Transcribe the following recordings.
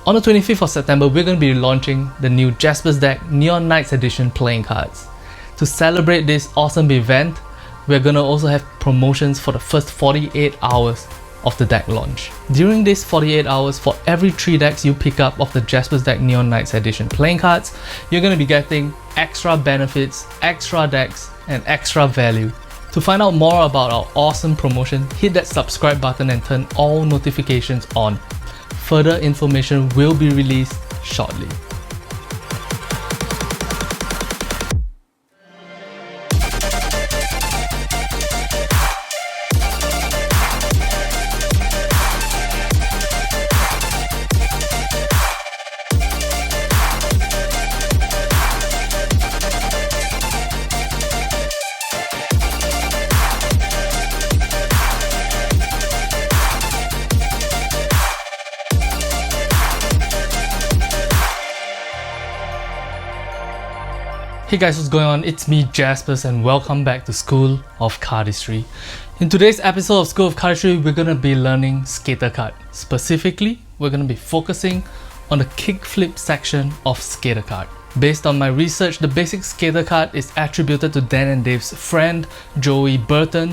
On the 25th of September, we're going to be launching the new Jaspas Deck Neon Nights Edition playing cards. To celebrate this awesome event, we're going to also have promotions for the first 48 hours of the deck launch. During these 48 hours, for every 3 decks you pick up of the Jaspas Deck Neon Nights Edition playing cards, you're going to be getting extra benefits, extra decks, and extra value. To find out more about our awesome promotion, hit that subscribe button and turn all notifications on. Further information will be released shortly. Hey guys, what's going on? It's me, Jaspas, and welcome back to School of Cardistry. In today's episode of School of Cardistry, we're going to be learning Skatercut. Specifically, we're going to be focusing on the kickflip section of Skatercut. Based on my research, the basic Skatercut is attributed to Dan and Dave's friend, Joey Burton,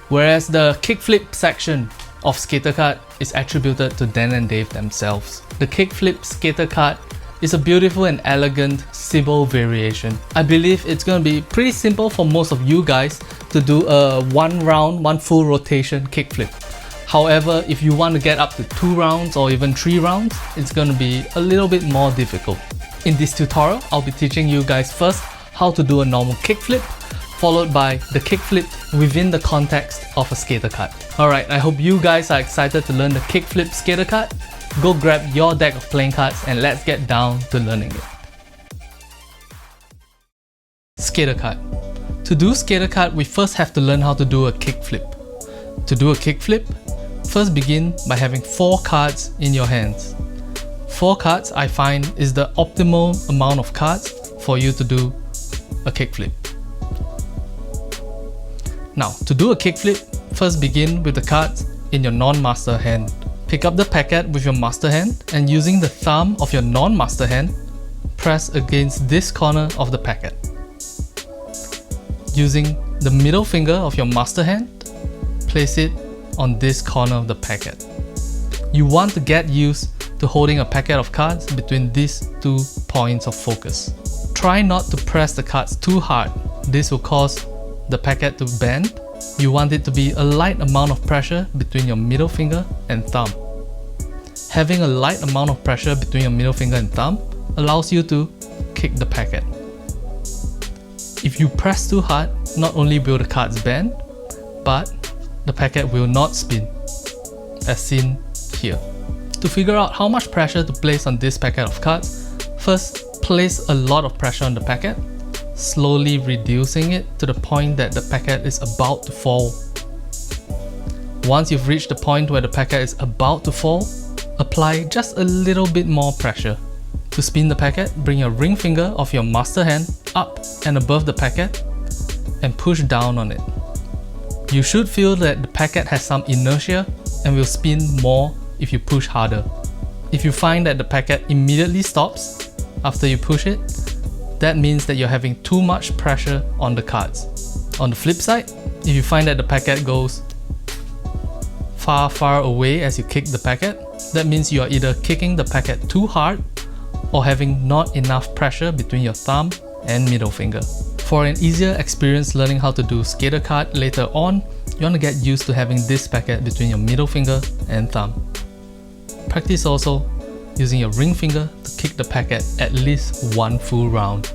whereas the kickflip section of Skatercut is attributed to Dan and Dave themselves. The kickflip Skatercut is a beautiful and elegant symbol variation. I believe it's going to be pretty simple for most of you guys to do a one full rotation kickflip. However, if you want to get up to 2 rounds or even 3 rounds, it's going to be a little bit more difficult. In this tutorial, I'll be teaching you guys first how to do a normal kickflip, followed by the kickflip within the context of a Skatercut. Alright, I hope you guys are excited to learn the kickflip Skatercut. Go grab your deck of playing cards and let's get down to learning it. Skatercut. To do Skatercut, we first have to learn how to do a kickflip. To do a kickflip, first begin by having 4 cards in your hands. 4 cards, I find, is the optimal amount of cards for you to do a kickflip. Now, to do a kickflip, first begin with the cards in your non-master hand. Pick up the packet with your master hand and using the thumb of your non-master hand, press against this corner of the packet. Using the middle finger of your master hand, place it on this corner of the packet. You want to get used to holding a packet of cards between these 2 points of focus. Try not to press the cards too hard. This will cause the packet to bend. You want it to be a light amount of pressure between your middle finger and thumb. Having a light amount of pressure between your middle finger and thumb allows you to kick the packet. If you press too hard, not only will the cards bend, but the packet will not spin, as seen here. To figure out how much pressure to place on this packet of cards, first place a lot of pressure on the packet, slowly reducing it to the point that the packet is about to fall. Once you've reached the point where the packet is about to fall, apply just a little bit more pressure. To spin the packet, bring your ring finger of your master hand up and above the packet and push down on it. You should feel that the packet has some inertia and will spin more if you push harder. If you find that the packet immediately stops after you push it, that means that you're having too much pressure on the cards. On the flip side, if you find that the packet goes far away as you kick the packet, that means you are either kicking the packet too hard or having not enough pressure between your thumb and middle finger. For an easier experience learning how to do Skatercut later on, you want to get used to having this packet between your middle finger and thumb. Practice also using your ring finger to kick the packet at least 1 full round.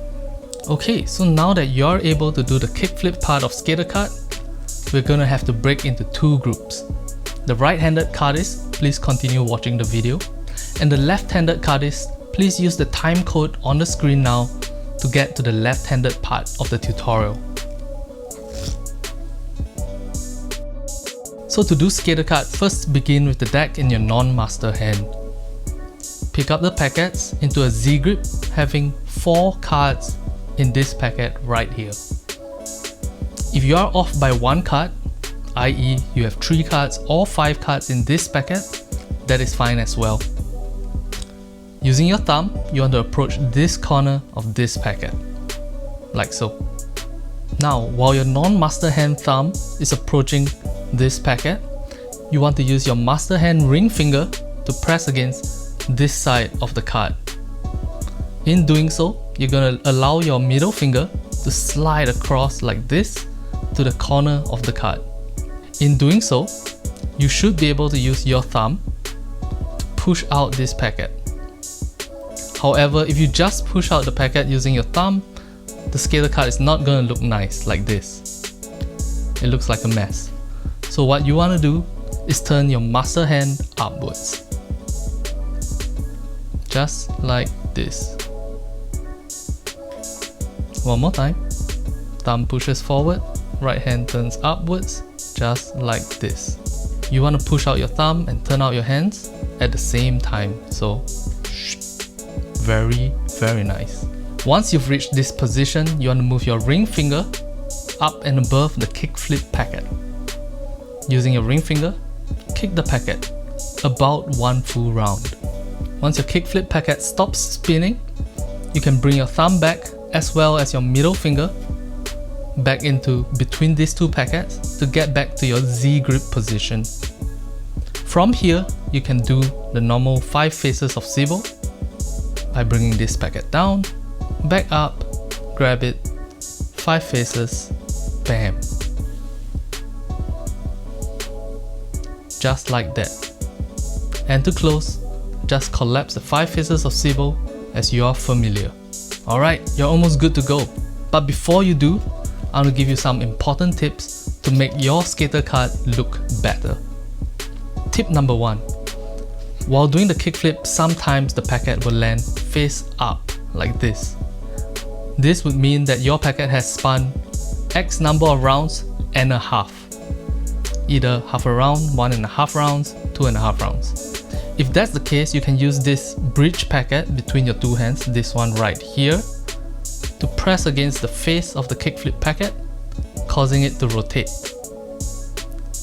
Okay, so now that you're able to do the kickflip part of Skatercut, we're going to have to break into 2 groups. The right-handed cardist, please continue watching the video, and the left-handed cardist, please use the time code on the screen now to get to the left-handed part of the tutorial. So to do Skatercut, first begin with the deck in your non-master hand. Pick up the packets into a Z grip having 4 cards in this packet right here. If you are off by 1 card, i.e. you have 3 cards or 5 cards in this packet, that is fine as well. Using your thumb, you want to approach this corner of this packet, like so. Now, while your non-master hand thumb is approaching this packet, you want to use your master hand ring finger to press against this side of the card. In doing so, you're going to allow your middle finger to slide across like this to the corner of the card. In doing so, you should be able to use your thumb to push out this packet. However, if you just push out the packet using your thumb, the Skatercut is not going to look nice like this. It looks like a mess. So what you want to do is turn your master hand upwards. Just like this. One more time. Thumb pushes forward, right hand turns upwards, just like this. You want to push out your thumb and turn out your hands at the same time. So, very, very nice. Once you've reached this position, you want to move your ring finger up and above the kickflip packet. Using your ring finger, kick the packet about one full round. Once your kickflip packet stops spinning, you can bring your thumb back as well as your middle finger back into between these two packets to get back to your Z grip position. From here, you can do the normal 5 phases of Sibo by bringing this packet down, back up, grab it, 5 phases, bam. Just like that. And to close, just collapse the 5 phases of Sibo as you are familiar. Alright, you're almost good to go. But before you do, I want to give you some important tips to make your Skatercut look better. Tip number 1. While doing the kickflip, sometimes the packet will land face up like this. This would mean that your packet has spun X number of rounds and a half. Either half a round, 1.5 rounds, 2.5 rounds. If that's the case, you can use this bridge packet between your two hands, this one right here, to press against the face of the kickflip packet, causing it to rotate.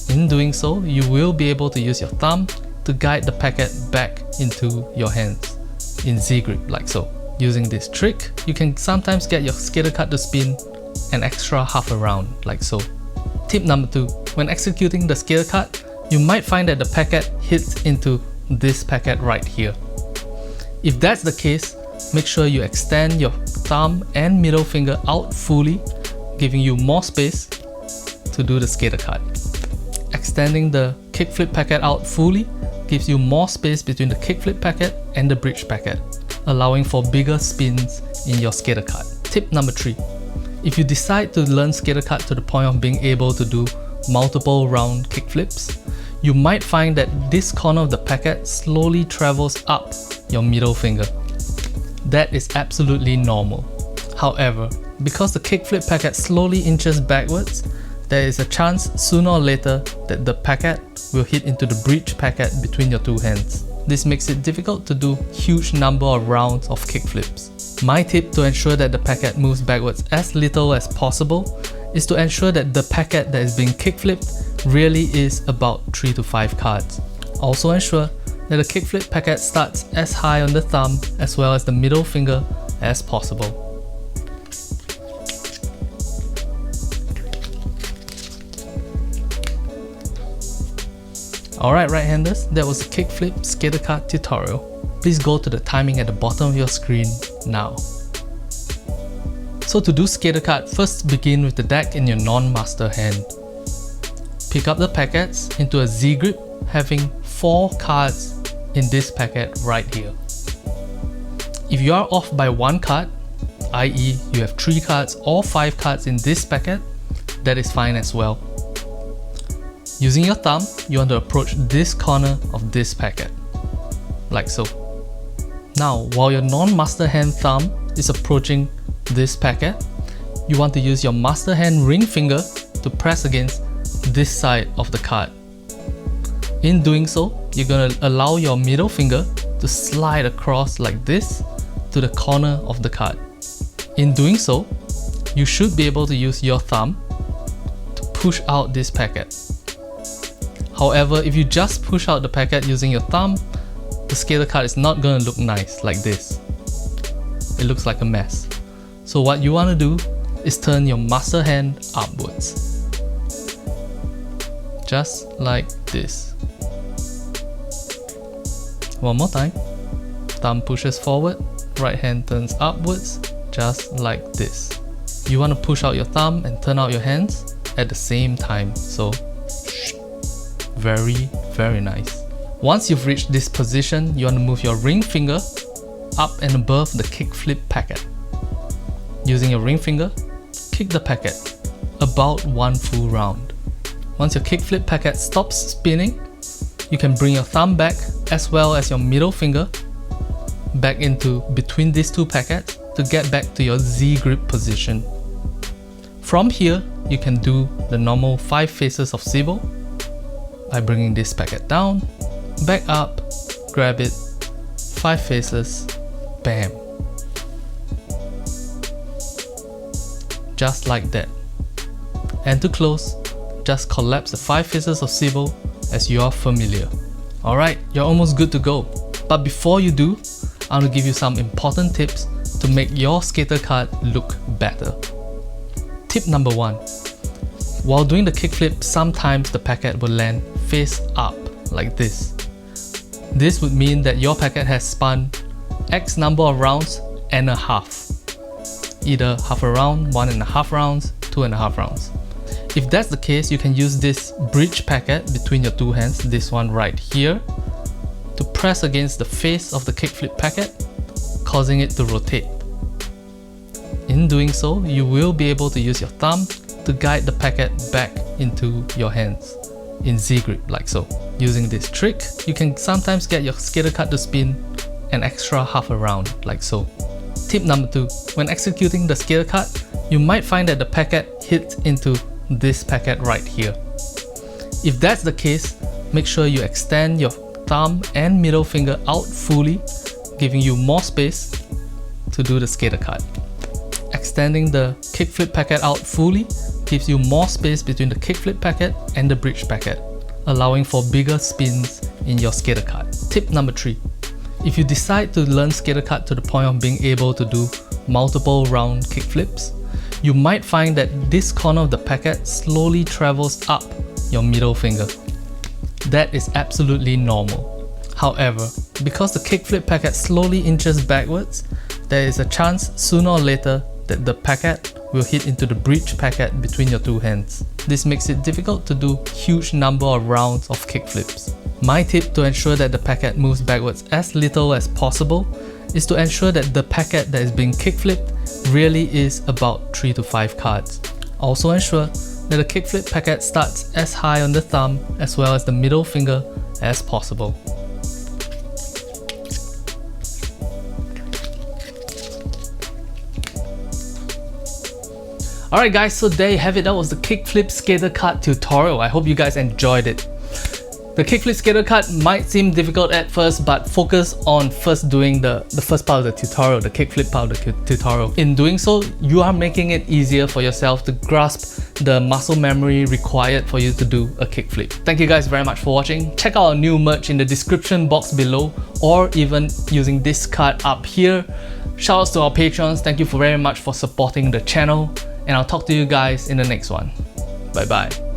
In doing so, you will be able to use your thumb to guide the packet back into your hands in Z grip like so. Using this trick, you can sometimes get your Skatercut to spin an extra half a round like so. Tip number 2. When executing the Skatercut, you might find that the packet hits into this packet right here. If that's the case, make sure you extend your thumb and middle finger out fully, giving you more space to do the Skatercut. Extending the kickflip packet out fully gives you more space between the kickflip packet and the bridge packet, allowing for bigger spins in your Skatercut. Tip number 3. If you decide to learn Skatercut to the point of being able to do multiple round kickflips, you might find that this corner of the packet slowly travels up your middle finger. That is absolutely normal. However, because the kickflip packet slowly inches backwards, there is a chance sooner or later that the packet will hit into the bridge packet between your two hands. This makes it difficult to do huge number of rounds of kickflips. My tip to ensure that the packet moves backwards as little as possible is to ensure that the packet that is being kickflipped really is about 3 to 5 cards. Also ensure that the kickflip packet starts as high on the thumb as well as the middle finger as possible. Alright right-handers, that was the kickflip Skatercut tutorial. Please go to the timing at the bottom of your screen now. So to do Skatercut, first begin with the deck in your non-master hand. Pick up the packets into a Z grip having 4 cards in this packet right here. If you are off by 1 card, i.e. you have 3 cards or 5 cards in this packet, that is fine as well. Using your thumb, you want to approach this corner of this packet, like so. Now, while your non-master hand thumb is approaching this packet, you want to use your master hand ring finger to press against this side of the card. In doing so, you're going to allow your middle finger to slide across like this to the corner of the card. In doing so, you should be able to use your thumb to push out this packet. However, if you just push out the packet using your thumb, the Skatercut is not gonna look nice like this. It looks like a mess. So what you want to do is turn your master hand upwards. Just like this. One more time. Thumb pushes forward, right hand turns upwards, just like this. You want to push out your thumb and turn out your hands at the same time. So, very, very nice. Once you've reached this position, you want to move your ring finger up and above the kickflip packet. Using your ring finger, kick the packet about one full round. Once your kickflip packet stops spinning, you can bring your thumb back as well as your middle finger back into between these two packets to get back to your Z grip position. From here, you can do the normal 5 phases of Sibo by bringing this packet down, back up, grab it, 5 phases, bam. Just like that. And to close, just collapse the 5 phases of Sibo as you are familiar. Alright, you're almost good to go. But before you do, I want to give you some important tips to make your Skatercut look better. Tip number 1. While doing the kickflip, sometimes the packet will land face up like this. This would mean that your packet has spun X number of rounds and a half. Either half a round, 1.5 rounds, 2.5 rounds. If that's the case, you can use this bridge packet between your two hands, this one right here, to press against the face of the kickflip packet, causing it to rotate. In doing so, you will be able to use your thumb to guide the packet back into your hands in Z grip like so. Using this trick, you can sometimes get your Skatercut to spin an extra half a round like so. Tip number 2. When executing the Skatercut, you might find that the packet hits into this packet right here. If that's the case, make sure you extend your thumb and middle finger out fully, giving you more space to do the Skatercut. Extending the kickflip packet out fully gives you more space between the kickflip packet and the bridge packet, allowing for bigger spins in your Skatercut. Tip number 3. If you decide to learn Skatercut to the point of being able to do multiple round kickflips, you might find that this corner of the packet slowly travels up your middle finger. That is absolutely normal. However, because the kickflip packet slowly inches backwards, there is a chance sooner or later that the packet will hit into the bridge packet between your two hands. This makes it difficult to do huge number of rounds of kickflips. My tip to ensure that the packet moves backwards as little as possible is to ensure that the packet that is being kickflipped really is about 3 to 5 cards. Also ensure that the kickflip packet starts as high on the thumb as well as the middle finger as possible. Alright guys, so there you have it. That was the Kickflip Skatercut tutorial. I hope you guys enjoyed it. The Kickflip Skatercut might seem difficult at first, but focus on first doing the first part of the tutorial, the kickflip part of the tutorial. In doing so, you are making it easier for yourself to grasp the muscle memory required for you to do a kickflip. Thank you guys very much for watching. Check out our new merch in the description box below, or even using this card up here. Shoutouts to our patrons. Thank you very much for supporting the channel, and I'll talk to you guys in the next one. Bye bye.